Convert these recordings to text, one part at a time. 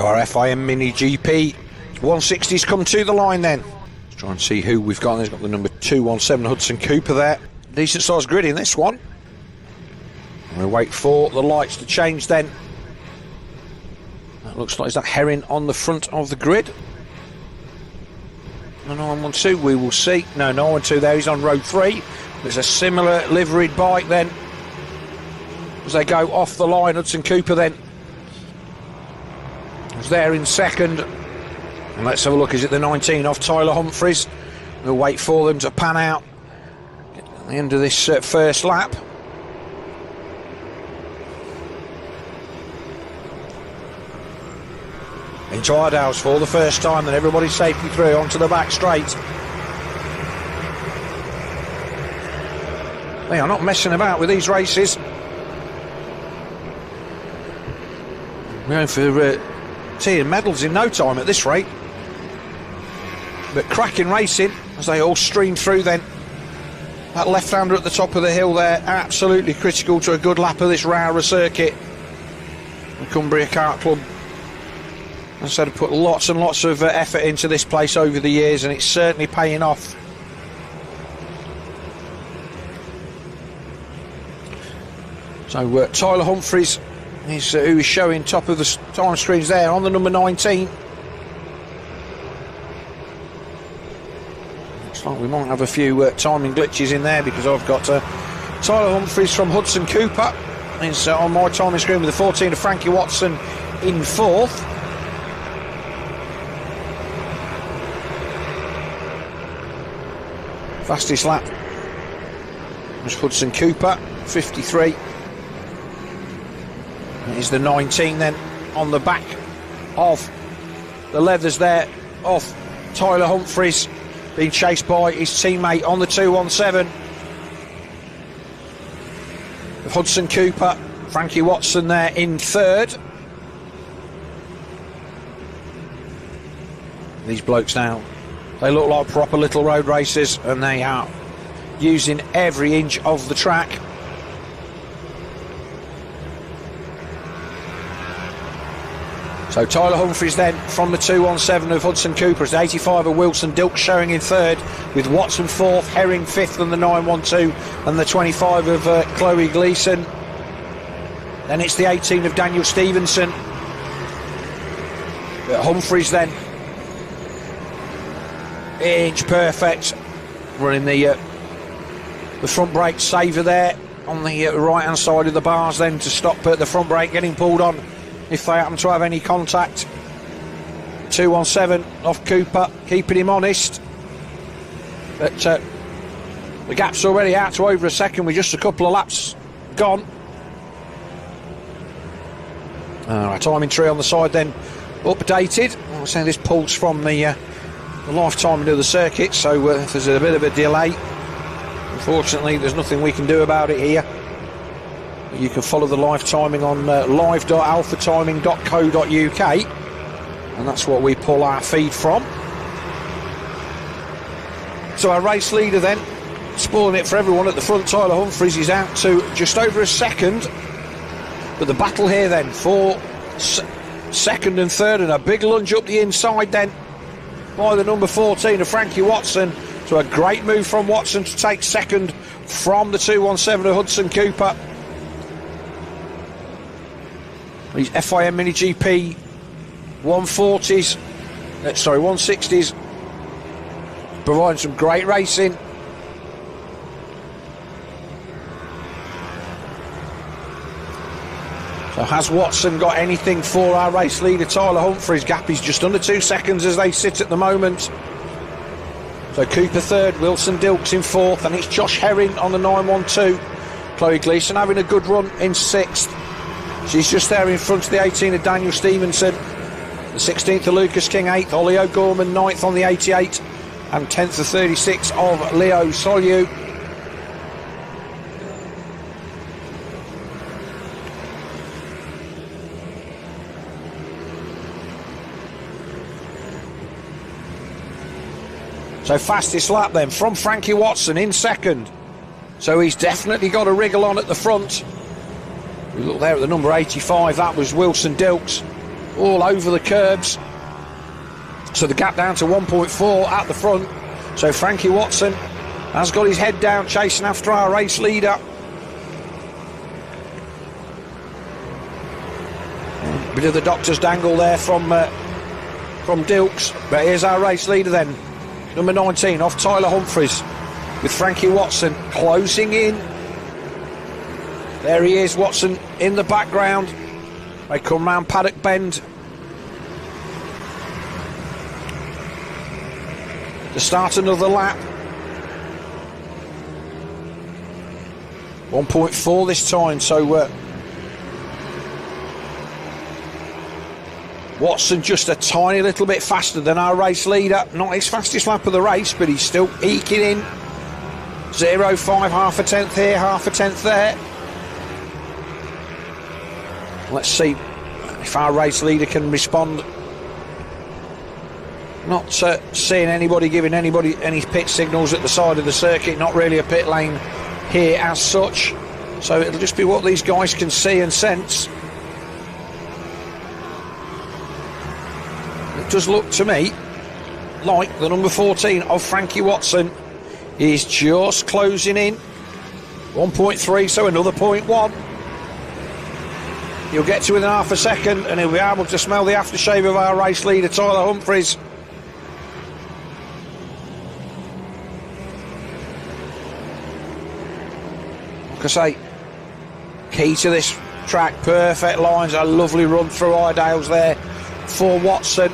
So our FIM Mini GP 160's come to the line then. Let's try and see who we've got. There's got the number 217 Hudson Cooper there. Decent sized grid in this one. We'll wait for the lights to change then. That looks like, is that Herring on the front of the grid? The 912, we will see. No, 912 there, he's on row 3. There's a similar liveried bike then. As they go off the line, Hudson Cooper then is there in second. And let's have a look, is it the 19 off Tyler Humphries? We'll wait for them to pan out at the end of this first lap. Into Ohvale for the first time, then everybody safely through onto the back straight. They are not messing about with these races. We're going for tea and medals in no time at this rate. But cracking racing as they all stream through then. That left-hander at the top of the hill there, absolutely critical to a good lap of this Rowrah circuit. The Cumbria Kart Club, as I said, have put lots and lots of effort into this place over the years, and it's certainly paying off. So Tyler Humphries is who is showing top of the time screens there on the number 19. Looks like we might have a few timing glitches in there, because I've got Tyler Humphries from Hudson Cooper is on my timing screen with the 14 of Frankie Watson in fourth. Fastest lap was Hudson Cooper, 53. It is the 19 then on the back of the leathers there of Tyler Humphries, being chased by his teammate on the 217 of Hudson Cooper. Frankie Watson there in third. These blokes now, they look like proper little road racers, and they are using every inch of the track. So Tyler Humphries then from the 217 of Hudson Cooper. It's the 85 of Wilson Dilk showing in third, with Watson fourth, Herring fifth and the 912, and the 25 of Chloe Gleeson. Then it's the 18 of Daniel Stevenson. Humphries then inch perfect, running the front brake saver there on the right hand side of the bars then to stop the front brake getting pulled on if they happen to have any contact. 217 off Cooper, keeping him honest, but the gap's already out to over a second with just a couple of laps gone. Our timing tree on the side then updated. I'm saying this pulls from the lifetime of the circuit, so if there's a bit of a delay, unfortunately there's nothing we can do about it here. You can follow the live timing on live.alphatiming.co.uk, and that's what we pull our feed from. So our race leader then, spoiling it for everyone at the front, Tyler Humphries, is out to just over a second. But the battle here then for second and third, and a big lunge up the inside then by the number 14 of Frankie Watson. So a great move from Watson to take second from the 217 of Hudson Cooper. These FIM Mini GP 160s, providing some great racing. So has Watson got anything for our race leader Tyler Humphries? Gap is just under 2 seconds as they sit at the moment. So Cooper third, Wilson Dilks in fourth, and it's Josh Herring on the 912. Chloe Gleeson having a good run in sixth. She's just there in front of the 18 of Daniel Stevenson, the 16th of Lucas King, 8th Ollie O'Gorman, 9th on the 88, and 10th of 36 of Leo Solu. So fastest lap then from Frankie Watson in second. So he's definitely got a wriggle on at the front. We look there at the number 85, that was Wilson Dilks. all over the curbs. So the gap down to 1.4 at the front. So Frankie Watson has got his head down, chasing after our race leader. Bit of the doctor's dangle there from Dilks. But here's our race leader then. Number 19 off Tyler Humphries with Frankie Watson closing in. There he is, Watson in the background. They come round Paddock Bend to start another lap. 1.4 this time, so Watson just a tiny little bit faster than our race leader. Not his fastest lap of the race, but he's still eking in. 0.5, half a tenth here, half a tenth there. Let's see if our race leader can respond. Not seeing anybody giving anybody any pit signals at the side of the circuit. Not really a pit lane here as such. So it'll just be what these guys can see and sense. It does look to me like the number 14 of Frankie Watson is just closing in. 1.3, so another 0.1. He'll get to within half a second and he'll be able to smell the aftershave of our race leader, Tyler Humphries. Like I say, key to this track, perfect lines, a lovely run through Iredale's there for Watson.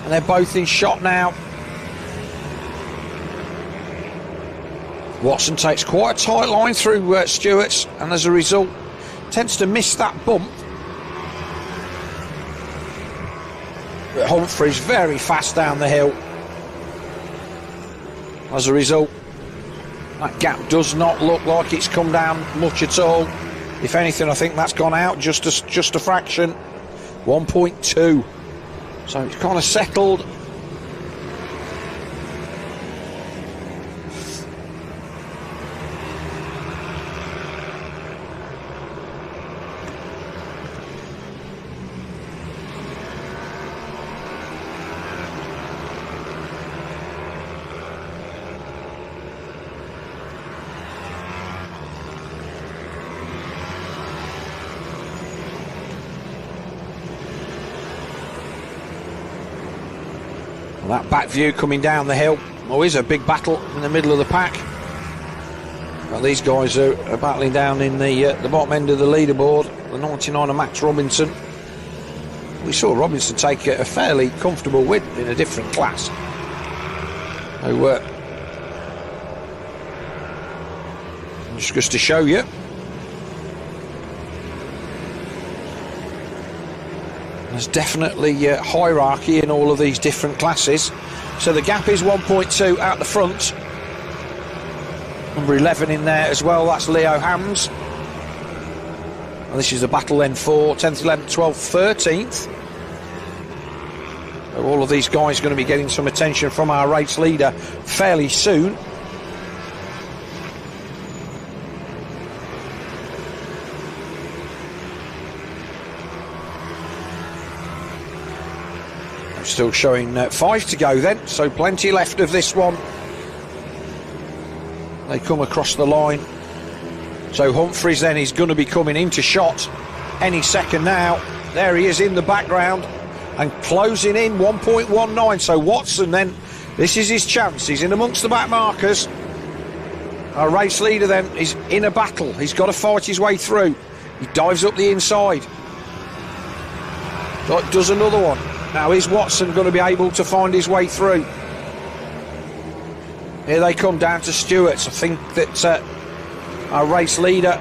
And they're both in shot now. Watson takes quite a tight line through Stewart's, and as a result tends to miss that bump. But Humphries very fast down the hill. As a result, that gap does not look like it's come down much at all. If anything, I think that's gone out just a fraction. 1.2. So it's kind of settled. That back view coming down the hill. Always a big battle in the middle of the pack. Well, these guys are battling down in the bottom end of the leaderboard. The 99 of Max Robinson. We saw Robinson take a fairly comfortable win in a different class. So, just to show you. There's definitely hierarchy in all of these different classes. So the gap is 1.2 at the front. Number 11 in there as well, that's Leo Hams. And this is the battle then for 10th, 11th, 12th, 13th. So all of these guys are going to be getting some attention from our race leader fairly soon. Still showing 5 to go then, so plenty left of this one. They come across the line. So Humphries then is going to be coming into shot any second now. There he is in the background and closing in 1.19. So Watson then, this is his chance. He's in amongst the back markers. Our race leader then is in a battle. He's got to fight his way through. He dives up the inside. Does another one. Now, is Watson going to be able to find his way through? Here they come down to Stewart's. I think that our race leader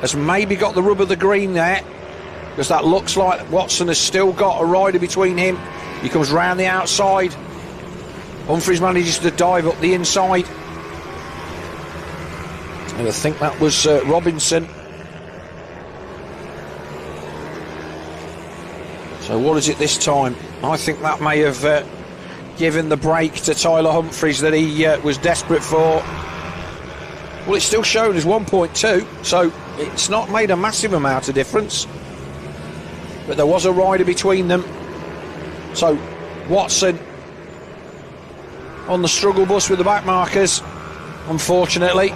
has maybe got the rub of the green there, because that looks like Watson has still got a rider between him. He comes round the outside. Humphries manages to dive up the inside. And I think that was Robinson. So what is it this time? I think that may have given the break to Tyler Humphries that he was desperate for. Well, it's still shown as 1.2, so it's not made a massive amount of difference. but there was a rider between them. So Watson on the struggle bus with the back markers, unfortunately.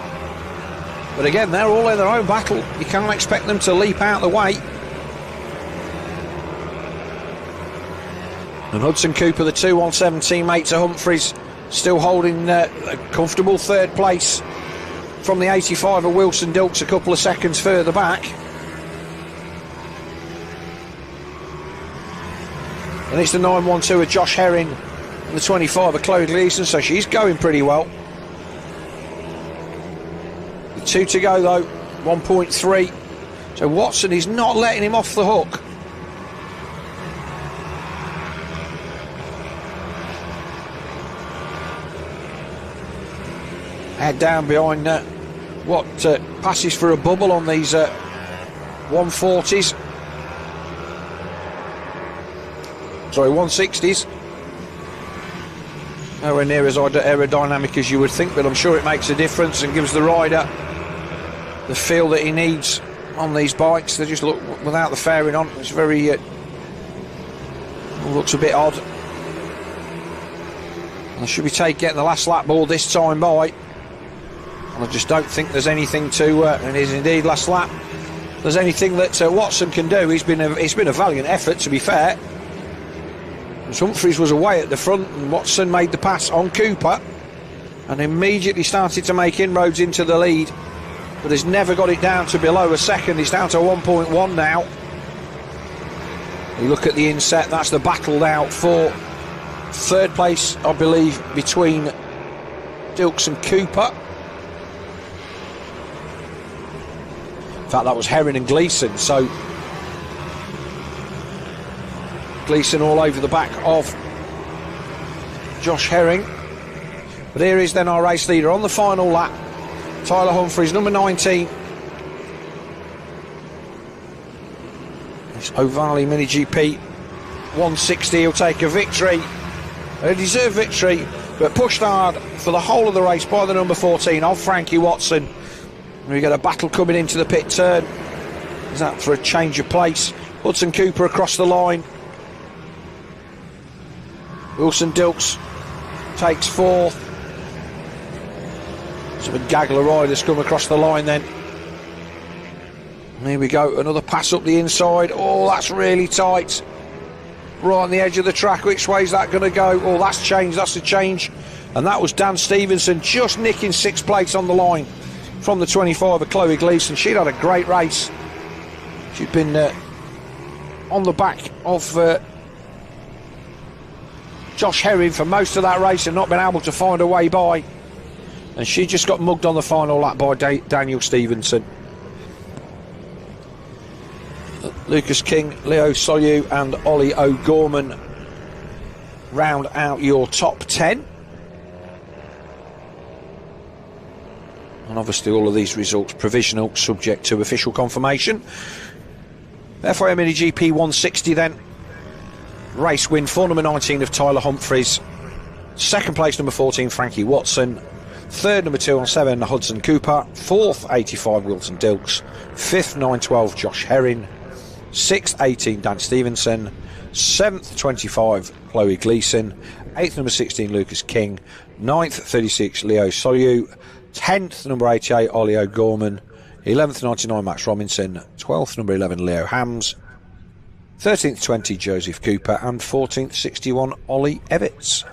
But again, they're all in their own battle. You can't expect them to leap out the way. And Hudson Cooper, the 217 teammate to Humphries, still holding a comfortable third place from the 85 of Wilson Dilks, a couple of seconds further back. And it's the 912 of Josh Herring and the 25 of Chloe Gleeson, so she's going pretty well. With 2 to go though, 1.3. So Watson is not letting him off the hook. Head down behind what passes for a bubble on these 140s. Sorry, 160s. Nowhere near as aerodynamic as you would think, but I'm sure it makes a difference and gives the rider the feel that he needs on these bikes. They just look, without the fairing on, it's very looks a bit odd. And I should be getting the last lap ball this time by. And I just don't think there's anything to, and it is indeed last lap, there's anything that Watson can do. It's been a valiant effort, to be fair. Humphries was away at the front, and Watson made the pass on Cooper and immediately started to make inroads into the lead, but has never got it down to below a second. He's down to 1.1 now. You look at the inset, that's the battle now for third place, I believe, between Dilks and Cooper. In fact, that was Herring and Gleeson, so Gleeson all over the back of Josh Herring. But here is then our race leader on the final lap, Tyler Humphries, number 19. This Ohvale Mini GP 160, he'll take a victory, a deserved victory, but pushed hard for the whole of the race by the number 14 of Frankie Watson. And we get a battle coming into the pit turn. Is that for a change of place? Hudson Cooper across the line. Wilson Dilks takes fourth. Some Gagler riders come across the line then. And here we go, another pass up the inside. Oh, that's really tight. Right on the edge of the track. Which way is that going to go? Oh, that's changed, that's a change. And that was Dan Stevenson just nicking 6th place on the line from the 25 of Chloe Gleeson. She'd had a great race. She'd been on the back of Josh Herring for most of that race and not been able to find a way by, and she just got mugged on the final lap by Daniel Stevenson. Lucas King, Leo Solu and Ollie O'Gorman round out your top 10. And obviously all of these results provisional, subject to official confirmation. FIM Mini GP 160 then. Race win for number 19 of Tyler Humphries. Second place number 14 Frankie Watson. Third number 217 Hudson Cooper. Fourth 85 Wilson Dilks. Fifth 912 Josh Herring. Sixth 18 Dan Stevenson. Seventh 25 Chloe Gleeson. Eighth number 16 Lucas King. Ninth 36 Leo Solu. 10th number 88 Ollie O'Gorman. 11th 99 Max Robinson. 12th number 11 Leo Hams. 13th 20 Joseph Cooper, and 14th 61 Ollie Evetts.